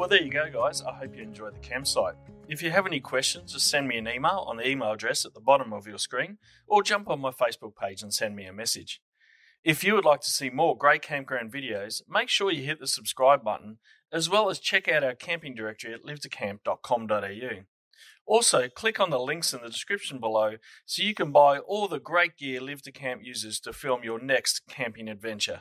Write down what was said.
Well, there you go, guys. I hope you enjoyed the campsite. If you have any questions, just send me an email on the email address at the bottom of your screen, or jump on my Facebook page and send me a message. If you would like to see more great campground videos, make sure you hit the subscribe button, as well as check out our camping directory at livetocamp.com.au. Also, click on the links in the description below so you can buy all the great gear Live to Camp uses to film your next camping adventure.